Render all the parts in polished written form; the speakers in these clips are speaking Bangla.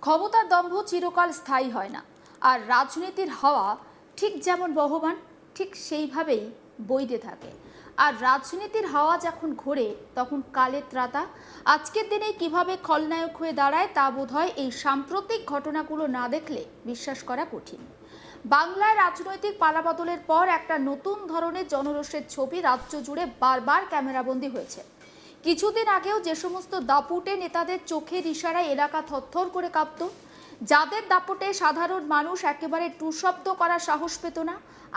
ক্ষমতার দম্ভ চিরকাল স্থায়ী হয় না, আর রাজনীতির হাওয়া ঠিক যেমন বহমান ঠিক সেইভাবেই বইতে থাকে। আর রাজনীতির হাওয়া যখন ঘোরে তখন কালের ত্রাতা আজকের দিনে কিভাবে খলনায়ক হয়ে দাঁড়ায় তা বোধহয় এই সাম্প্রতিক ঘটনাগুলো না দেখলে বিশ্বাস করা কঠিন। বাংলায় রাজনৈতিক পালাবদলের পর একটা নতুন ধরনের জনরোষের ছবি রাজ্য জুড়ে বারবার ক্যামেরাবন্দি হয়েছে। কিছুদিন আগেও যে সমস্ত দাপুটে নেতাদের চোখের ইশারায় এলাকা থরথর করে কাঁপত, যাদের দাপটে সাধারণ মানুষ একেবারে টুশব্দ করার সাহস পেত না,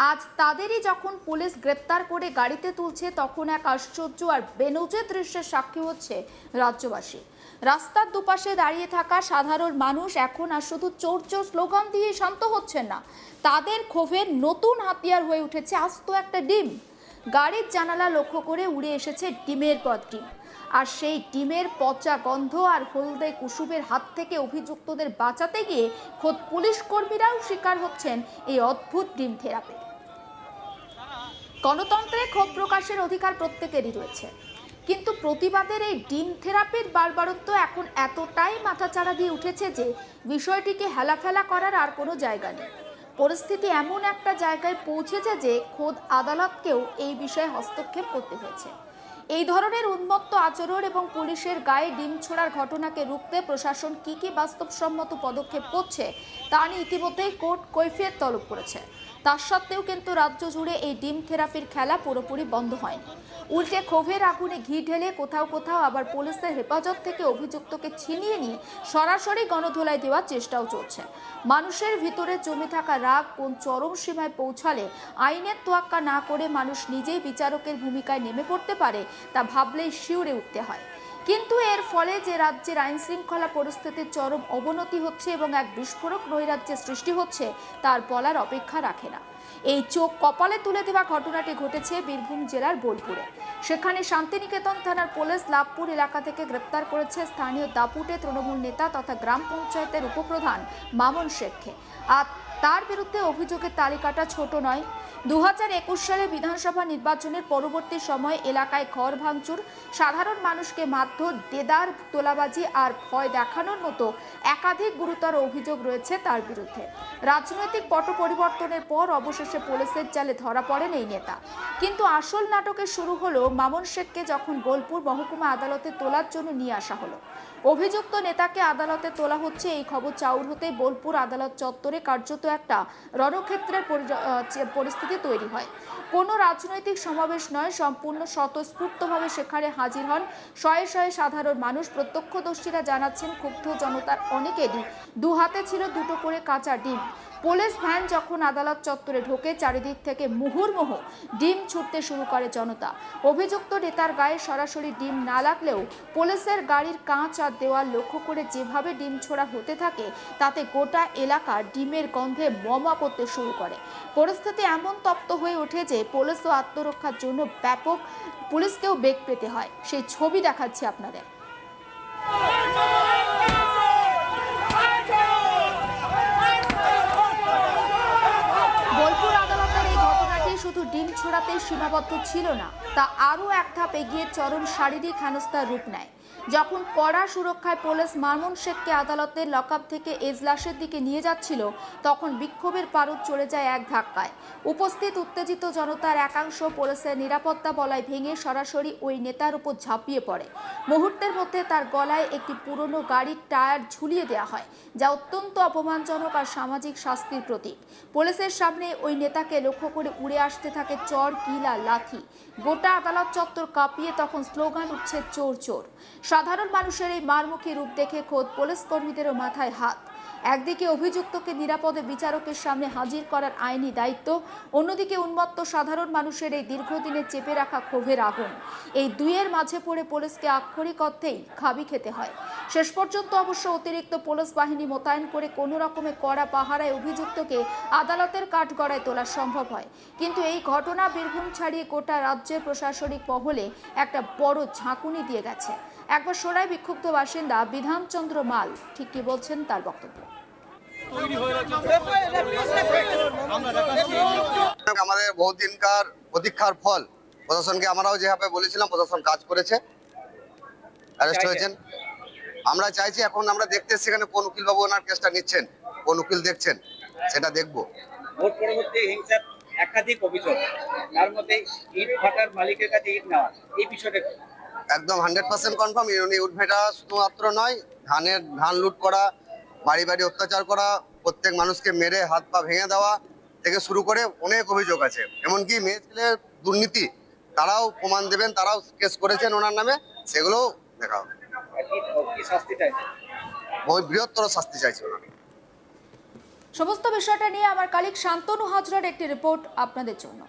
আজ তাদেরই যখন পুলিশ গ্রেপ্তার করে গাড়িতে তুলছে তখন এক আশ্চর্য আর বেনজির দৃশ্যের সাক্ষী হচ্ছে রাজ্যবাসী। রাস্তার দুপাশে দাঁড়িয়ে থাকা সাধারণ মানুষ এখন আর শুধু চোর চোর স্লোগান দিয়ে শান্ত হচ্ছেন না, তাদের ক্ষোভের নতুন হাতিয়ার হয়ে উঠেছে আস্ত একটা ডিম। গাড়ির জানালা লক্ষ্য করে উড়ে এসেছে ডিমের পর ডিম, আর সেই ডিমের পচা গন্ধ আর হলদে কুসুমের হাত থেকে অভিযুক্তদের বাঁচাতে গিয়ে খোদ পুলিশ কর্মীরাও শিকার হচ্ছেন এই অদ্ভুত ডিম থেরাপি। গণতন্ত্রে ক্ষোভ প্রকাশের অধিকার প্রত্যেকেরই রয়েছে, কিন্তু প্রতিবাদের এই ডিম থেরাপির বাড়বাড়ত্ব এখন এতটাই মাথাচাড়া দিয়ে উঠেছে যে বিষয়টিকে হেলাফেলা করার আর কোনো জায়গা নেই। পরিস্থিতি এমন একটা জায়গায় পৌঁছেছে যে খোদ আদালতকেও এই বিষয়ে হস্তক্ষেপ করতে হয়েছে। এই ধরনের উন্মত্ত আচরণ এবং পুলিশের গায়ে ডিম ছোড়ার ঘটনাকে রুখতে প্রশাসন কি বাস্তবসম্মত পদক্ষেপ করছে তা নিয়ে ইতিমধ্যেই কোর্ট কৈফিয়ত তলব করেছে। তার সত্ত্বেও কিন্তু রাজ্য জুড়ে এই ডিম থেরাপির খেলা পুরোপুরি বন্ধ হয়নি। উল্টে ক্ষোভের আগুনে ঘি ঢেলে কোথাও কোথাও আবার পুলিশের হেফাজত থেকে অভিযুক্তকে ছিনিয়ে নিয়ে সরাসরি গণধোলাই দেওয়ার চেষ্টাও চলছে। মানুষের ভিতরে জমে থাকা রাগ কোন চরম সীমায় পৌঁছালে আইনের তোয়াক্কা না করে মানুষ নিজেই বিচারকের ভূমিকায় নেমে পড়তে পারে তা ভাবলেই শিউরে উঠতে হয়। কিন্তু এর ফলে যে রাজ্যের আইন শৃঙ্খলা পরিস্থিতির চরম অবনতি হচ্ছে এবং এক বিস্ফোরক নৈরাজ্যের সৃষ্টি হচ্ছে তার বলার অপেক্ষা রাখে না। এই চোখ কপালে তুলে দেওয়া ঘটনাটি ঘটেছে বীরভূম জেলার বোলপুরে। সেখানে শান্তিনিকেতন থানার পুলিশ লাভপুর এলাকা থেকে গ্রেপ্তার করেছে স্থানীয় দাপুটে তৃণমূল নেতা তথা গ্রাম পঞ্চায়েতের উপপ্রধান মামুন শেখকে। আর তার বিরুদ্ধে অভিযোগের তালিকাটা ছোট নয়। 2021 সালে বিধানসভা নির্বাচনের পরবর্তী সময়ে এলাকায় ঘর ভাঙচুর, সাধারণ মানুষকে মারধর, দেদার তোলাবাজি আর ভয় দেখানোর মতো একাধিক গুরুতর অভিযোগ রয়েছে তার বিরুদ্ধে। রাজনৈতিক পট পরিবর্তনের পর অবশেষে পুলিশের জালে ধরা পড়েন এই নেতা। কিন্তু আসল নাটকের শুরু হলো মামুন শেখকে যখন বোলপুর মহকুমা আদালতে তোলার জন্য নিয়ে আসা হলো। অভিযুক্ত নেতাকে আদালতে তোলা হচ্ছে এই খবর চাউর হতে বোলপুর আদালত চত্বরে কার্যত একটা রণক্ষেত্রের পরিস্থিতি তৈরি হয়। কোনো রাজনৈতিক সমাবেশ নয়, সম্পূর্ণ স্বতঃস্ফূর্তভাবে সেখানে হাজির হন শয়ে শয়ে সাধারণ মানুষ। প্রত্যক্ষদর্শীরা জানাচ্ছেন ক্ষুব্ধ জনতার অনেকেরই দু হাতে ছিল দুটো করে কাঁচা ডিম। পুলিশ ভ্যান যখন আদালত চত্বরে ঢোকে চারিদিক থেকে মুহুর্মুহু ডিম ছুটতে শুরু করে জনতা। অভিযুক্ত নেতার গায়ে সরাসরি ডিম না লাগলেও পুলিশের গাড়ির কাঁচ আর দেওয়াল লক্ষ্য করে যেভাবে ডিম ছোড়া হতে থাকে তাতে গোটা এলাকা ডিমের গন্ধে মমা করতে শুরু করে। পরিস্থিতি এমন তপ্ত হয়ে ওঠে যে পুলিশ ও আত্মরক্ষার জন্য ব্যাপক পুলিশকেও বেগ পেতে হয়। সেই ছবি দেখাচ্ছি আপনাদের। বোলপুর আদালতের এই ঘটনাটি শুধু ডিম ছোড়াতেই সীমাবদ্ধ ছিল না, তা আরও এক ধাপ এগিয়ে চরম শারীরিক হেনস্থার রূপ নেয়। যখন কড়া সুরক্ষায় পুলিশ মামুন শেখকে আদালতের লকআপ থেকে এজলাসের দিকে নিয়ে যাচ্ছিল তখন বিক্ষোভের পারদ চলে যায় এক ধাক্কায়। উপস্থিত উত্তেজিত জনতার একাংশ পুলিশের নিরাপত্তা বলয় ভেঙে সরাসরি ওই নেতার উপর ঝাঁপিয়ে পড়ে। মুহূর্তের মধ্যে তার গলায় একটি পুরনো গাড়ির টায়ার ঝুলিয়ে দেওয়া হয়, যা অত্যন্ত অপমানজনক আর সামাজিক শাস্তির প্রতীক। পুলিশের সামনে ওই নেতাকে লক্ষ্য করে উড়ে আসতে থাকে চর, কিল আর লাথি। গোটা আদালত চত্বর কাঁপিয়ে তখন স্লোগান উঠছে চোর চোর। সাধারণ মানুষের এই মারমুখী রূপ দেখে খোদ পুলিশ কর্মীদেরও মাথায় হাত। একদিকে অভিযুক্তকে নিরাপদে বিচারকের সামনে হাজির করার আইনি দায়িত্ব, অন্যদিকে উন্মত্ত সাধারণ মানুষের এই দীর্ঘদিনে চেপে রাখা ক্ষোভের আগুন। এই দুইয়ের মাঝে পড়ে পুলিশকে আক্ষরিক অর্থেই খাবি খেতে হয়। শেষ পর্যন্ত অবশ্য অতিরিক্ত পুলিশ বাহিনী মোতায়েন করে কোনো রকমে কড়া পাহারায় অভিযুক্তকে আদালতের কাঠগড়ায় তোলা সম্ভব হয়। কিন্তু এই ঘটনা বীরভূম ছাড়িয়ে গোটা রাজ্যের প্রশাসনিক মহলে একটা বড় ঝাঁকুনি দিয়ে গেছে। একবার সোনাই বিক্ষুব্ধ বাসিন্দা বিধানচন্দ্র মাল ঠিক কি বলছেন তার বক্তব্য। আমাদের বহুদিনকার প্রতীক্ষার ফল, প্রশাসনকে আমরাও যেভাবে বলেছিলাম প্রশাসন কাজ করেছে, অ্যারেস্ট হয়েছেন। আমরা চাইছি, এখন আমরা দেখতে এসেছি এখানে কোন উকিল বাবু ওনার কেসটা নিচ্ছেন, কোন উকিল দেখছেন সেটা দেখবো। ভোট পরবর্তী হিংসার একাধিক অভিযোগ, তার মধ্যে ইট ভাটার মালিকের কাছে ইট নেওয়া, এই বিষয়টা কি? একদম 100% কনফার্ম। উনি উঠভেটা শুধুমাত্র নয়, ধান লুট করা, বাড়ি বাড়ি অত্যাচার করা, প্রত্যেক মানুষকে মেরে হাত পা ভেঙে দেওয়া থেকে শুরু করে অনেক অভিযোগ আছে। এমনকি মেয়ে ছেলের দুর্নীতি, তারাও প্রমাণ দেবেন, তারাও কেস করেছেন ওনার নামে, সেগুলোও দেখা হবে। কি শাস্তি চাইছে? বৃহত্তর শাস্তি চাইছে ওনার। সমস্ত বিষয়টা নিয়ে আমার কালিক শান্তনু হাজরার একটি রিপোর্ট আপনাদের জন্য।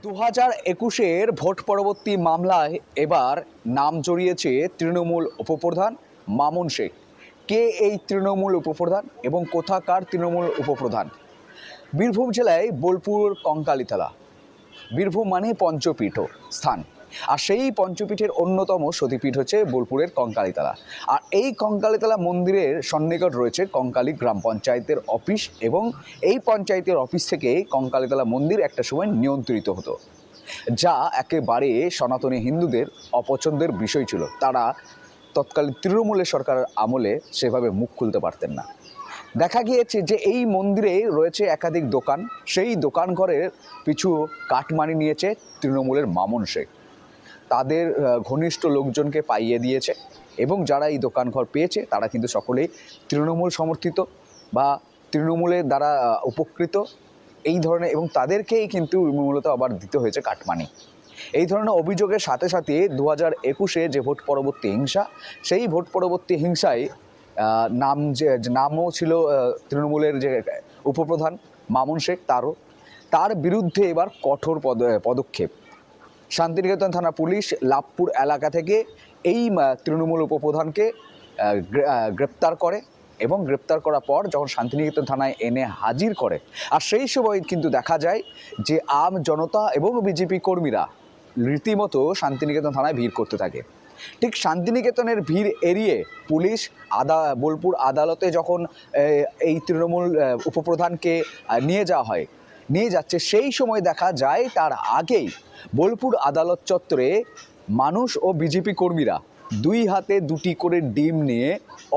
2021-এর ভোট পরবর্তী মামলায় এবার নাম জড়িয়েছে তৃণমূল উপপ্রধান মামুন শেখ। কে এই তৃণমূল উপপ্রধান এবং কোথাকার তৃণমূল উপপ্রধান? বীরভূম জেলায় বোলপুর কঙ্কালীতলা। বীরভূম মানে পঞ্চপীঠ স্থান, আর সেই পঞ্চপীঠের অন্যতম সতীপীঠ হচ্ছে বোলপুরের কঙ্কালীতলা। আর এই কঙ্কালীতলা মন্দিরের সন্নিকট রয়েছে কঙ্কালী গ্রাম পঞ্চায়েতের অফিস, এবং এই পঞ্চায়েতের অফিস থেকে কঙ্কালীতলা মন্দির একটা সময় নিয়ন্ত্রিত হতো, যা একেবারে সনাতনী হিন্দুদের অপছন্দের বিষয় ছিল। তারা তৎকালীন তৃণমূলের সরকারের আমলে সেভাবে মুখ খুলতে পারতেন না। দেখা গিয়েছে যে এই মন্দিরে রয়েছে একাধিক দোকান, সেই দোকান ঘরের পিছু কাটমানি নিয়েছে তৃণমূলের মামুন শেখ। তাদের ঘনিষ্ঠ লোকজনকে পাইয়ে দিয়েছে, এবং যারা এই দোকানঘর পেয়েছে তারা কিন্তু সকলেই তৃণমূল সমর্থিত বা তৃণমূলের দ্বারা উপকৃত এই ধরনের, এবং তাদেরকেই কিন্তু মূলত আবার দিতে হয়েছে কাটমানি। এই ধরনের অভিযোগের সাথে সাথে 2021-এ যে ভোট পরবর্তী হিংসা, সেই ভোট পরবর্তী হিংসায় নামও ছিল তৃণমূলের যে উপপ্রধান মামুন শেখ, তার বিরুদ্ধে এবার কঠোর পদক্ষেপ। শান্তিনিকেতন থানা পুলিশ লাভপুর এলাকা থেকে এই তৃণমূল উপপ্রধানকে গ্রেপ্তার করে, এবং গ্রেপ্তার করার পর যখন শান্তিনিকেতন থানায় এনে হাজির করে, আর সেই সময় কিন্তু দেখা যায় যে আম জনতা এবং বিজেপি কর্মীরা রীতিমতো শান্তিনিকেতন থানায় ভিড় করতে থাকে। ঠিক শান্তিনিকেতনের ভিড় এড়িয়ে পুলিশ বোলপুর আদালতে যখন এই তৃণমূল উপপ্রধানকে নিয়ে যাচ্ছে, সেই সময় দেখা যায় তার আগেই বোলপুর আদালত চত্বরে মানুষ ও বিজেপি কর্মীরা দুই হাতে দুটি করে ডিম নিয়ে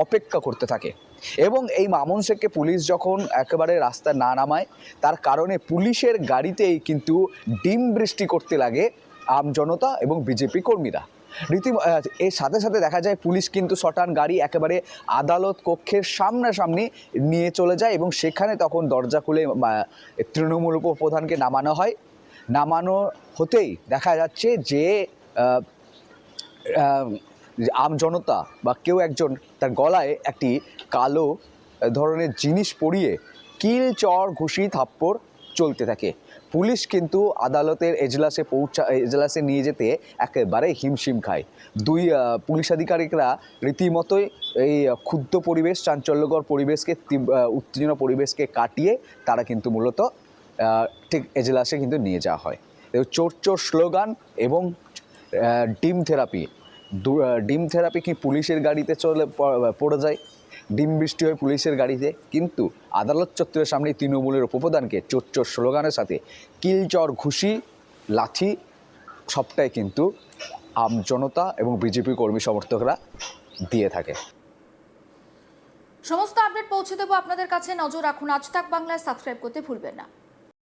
অপেক্ষা করতে থাকে। এবং এই মামুন শেখকে পুলিশ যখন একেবারে রাস্তায় না নামায়, তার কারণে পুলিশের গাড়িতেই কিন্তু ডিম বৃষ্টি করতে লাগে আম জনতা এবং বিজেপি কর্মীরা। এর সাথে সাথে দেখা যায় পুলিশ কিন্তু শটান গাড়ি একেবারে আদালত কক্ষের সামনাসামনি নিয়ে চলে যায়, এবং সেখানে তখন দরজা খুলে তৃণমূল উপপ্রধানকে নামানো হয়। নামানো হতেই দেখা যাচ্ছে যে আম জনতা বা কেউ একজন তার গলায় একটি কালো ধরনের জিনিস পরিয়ে কিল চর ঘুষি থাপ্পড় চলতে থাকে। পুলিশ কিন্তু আদালতের এজলাসে নিয়ে যেতে একেবারে হিমশিম খায়। দুই পুলিশ আধিকারিকরা রীতিমতোই এই ক্ষুব্ধ পরিবেশ, চাঞ্চল্যকর পরিবেশকে, উত্তেজনা পরিবেশকে কাটিয়ে তারা কিন্তু মূলত ঠিক এজলাসে কিন্তু নিয়ে যাওয়া হয়। চোর চোর স্লোগান এবং ডিম থেরাপি কি পুলিশের গাড়িতে পড়ে যায়, ডিম বৃষ্টি হয় পুলিশের গাড়িতে, কিন্তু আদালত চত্বরের সামনে তৃণমূলের উপপ্রধানকে চোর চোর স্লোগানের সাথে কিলচর ঘুষি লাঠি সবটাই কিন্তু আম জনতা এবং বিজেপি কর্মী সমর্থকরা দিয়ে থাকে। সমস্ত আপডেট পৌঁছে দেবো আপনাদের কাছে। নজর রাখুন আজ তাক বাংলায়, সাবস্ক্রাইব করতে ভুলবেন না।